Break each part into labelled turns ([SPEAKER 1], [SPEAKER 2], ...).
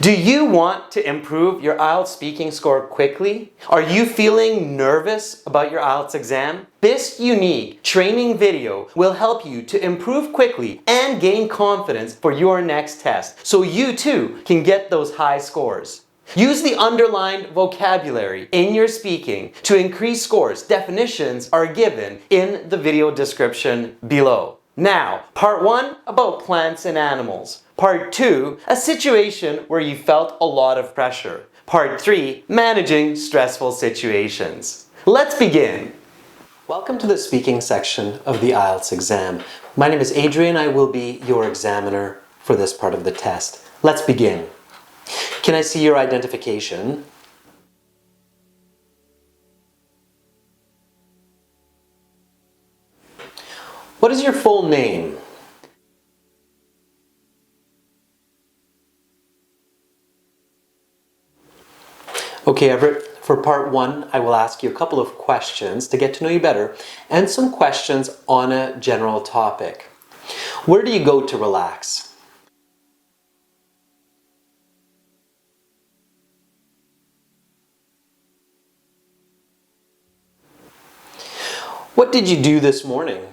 [SPEAKER 1] Do you want to improve your IELTS speaking score quickly? Are you feeling nervous about your IELTS exam? This unique training video will help you to improve quickly and gain confidence for your next test so you too can get those high scores. Use the underlined vocabulary in your speaking to increase scores. Definitions are given in the video description below. Now, part 1 about plants and animals. Part 2, a situation where you felt a lot of pressure. Part 3, managing stressful situations. Let's begin. Welcome to the speaking section of the IELTS exam. My name is Adrian. I will be your examiner for this part of the test. Let's begin. Can I see your identification? What is your full name? Okay, Everett, for part 1, I will ask you a couple of questions to get to know you better and some questions on a general topic. Where do you go to relax? What did you do this morning?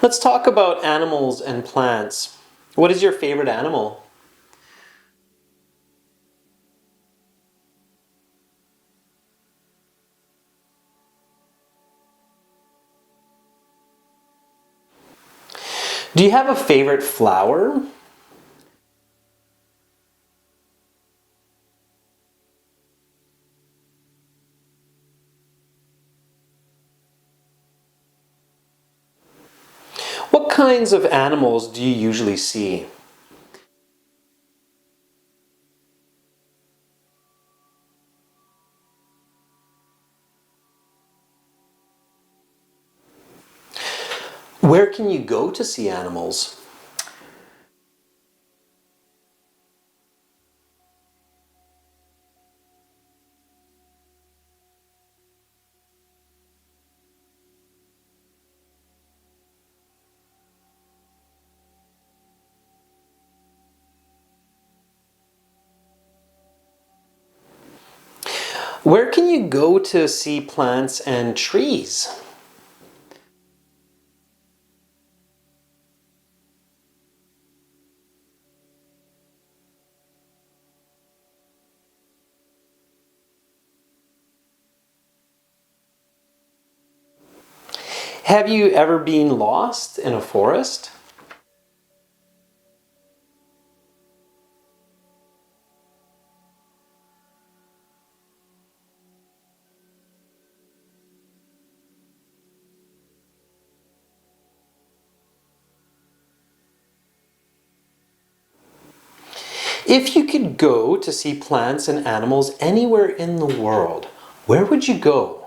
[SPEAKER 1] Let's talk about animals and plants. What is your favorite animal? Do you have a favorite flower? What kinds of animals do you usually see? Where can you go to see animals? Where can you go to see plants and trees? Have you ever been lost in a forest? If you could go to see plants and animals anywhere in the world, where would you go?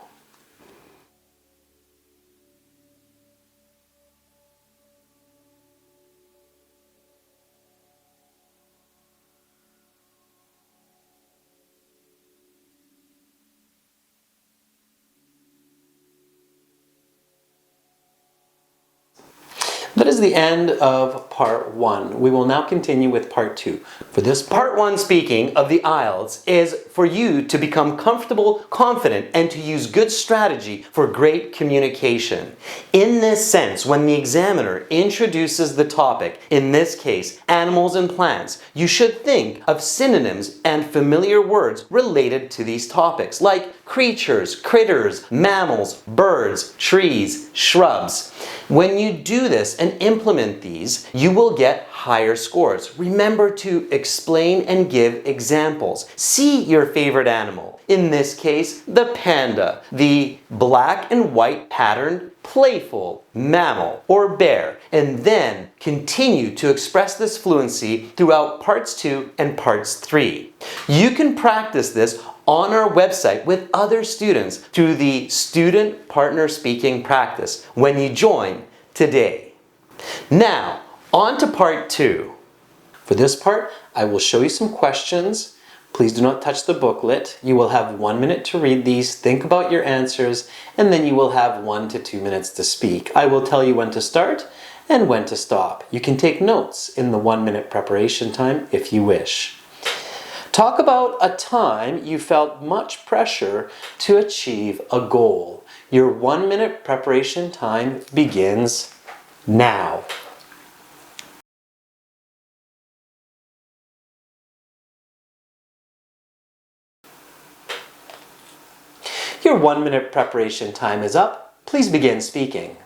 [SPEAKER 1] That is the end of part 1. We will now continue with part 2. For this part 1 speaking of the IELTS is for you to become comfortable, confident, and to use good strategy for great communication. In this sense, when the examiner introduces the topic, in this case, animals and plants, you should think of synonyms and familiar words related to these topics, like creatures, critters, mammals, birds, trees, shrubs. When you do this and implement these, you will get higher scores. Remember to explain and give examples. See your favorite animal. In this case, the panda, the black and white patterned, playful mammal or bear, and then continue to express this fluency throughout parts 2 and parts 3. You can practice this on our website with other students through the Student Partner Speaking Practice when you join today. Now, on to part 2. For this part, I will show you some questions. Please do not touch the booklet. You will have 1 minute to read these, think about your answers, and then you will have 1 to 2 minutes to speak. I will tell you when to start and when to stop. You can take notes in the 1 minute preparation time if you wish. Talk about a time you felt much pressure to achieve a goal. Your 1 minute preparation time begins now. Your 1 minute preparation time is up. Please begin speaking.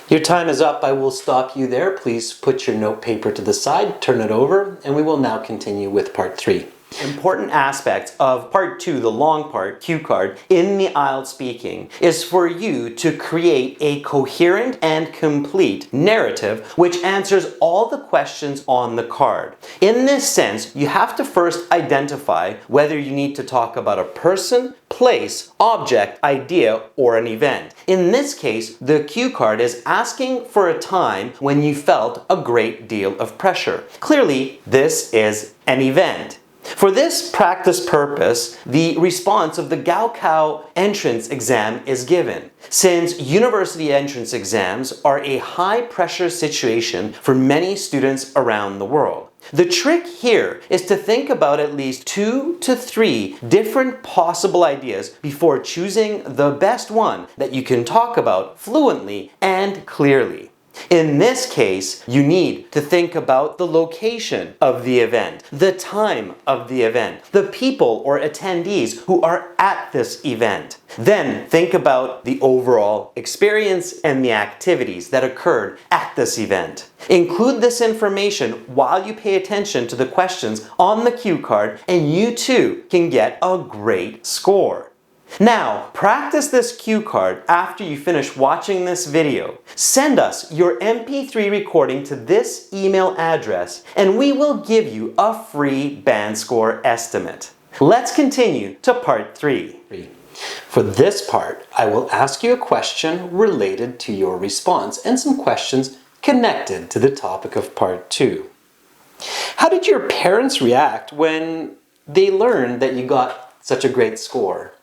[SPEAKER 1] Your time is up. I will stop you there. Please put your note paper to the side, turn it over, and we will now continue with part 3. Important aspects of part 2, the long part, cue card, in the IELTS speaking is for you to create a coherent and complete narrative which answers all the questions on the card. In this sense, you have to first identify whether you need to talk about a person, place, object, idea, or an event. In this case, the cue card is asking for a time when you felt a great deal of pressure. Clearly, this is an event. For this practice purpose, the response of the Gaokao entrance exam is given. Since university entrance exams are a high-pressure situation for many students around the world. The trick here is to think about at least 2 to 3 different possible ideas before choosing the best one that you can talk about fluently and clearly. In this case, you need to think about the location of the event, the time of the event, the people or attendees who are at this event. Then think about the overall experience and the activities that occurred at this event. Include this information while you pay attention to the questions on the cue card, and you too can get a great score. Now, practice this cue card after you finish watching this video. Send us your MP3 recording to this email address and we will give you a free band score estimate. Let's continue to part 3. For this part, I will ask you a question related to your response and some questions connected to the topic of part 2. How did your parents react when they learned that you got such a great score?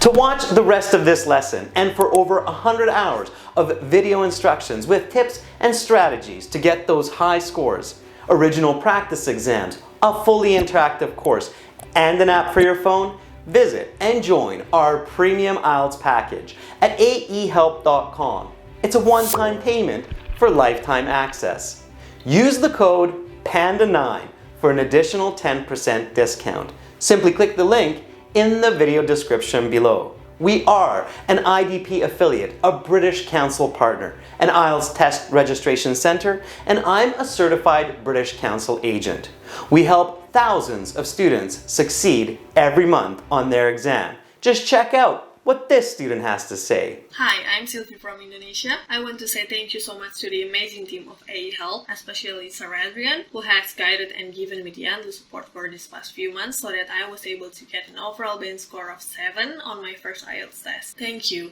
[SPEAKER 1] To watch the rest of this lesson and for over 100 hours of video instructions with tips and strategies to get those high scores, original practice exams, a fully interactive course, and an app for your phone, visit and join our premium IELTS package at aehelp.com. It's a one-time payment for lifetime access. Use the code PANDA9 for an additional 10% discount. Simply click the link in the video description below. We are an IDP affiliate, a British Council partner, an IELTS test registration center, and I'm a certified British Council agent. We help thousands of students succeed every month on their exam. Just check out what this student has to say.
[SPEAKER 2] Hi, I'm Sylvie from Indonesia. I want to say thank you so much to the amazing team of AE Health, especially Sir Adrian, who has guided and given me the endless support for these past few months so that I was able to get an overall band score of 7 on my first IELTS test. Thank you.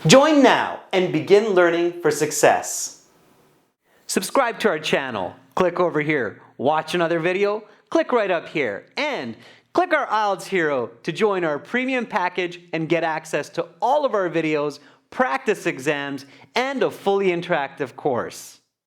[SPEAKER 1] Join now and begin learning for success. Subscribe to our channel. Click over here. Watch another video. Click right up here. And click our IELTS Hero to join our premium package and get access to all of our videos, practice exams, and a fully interactive course.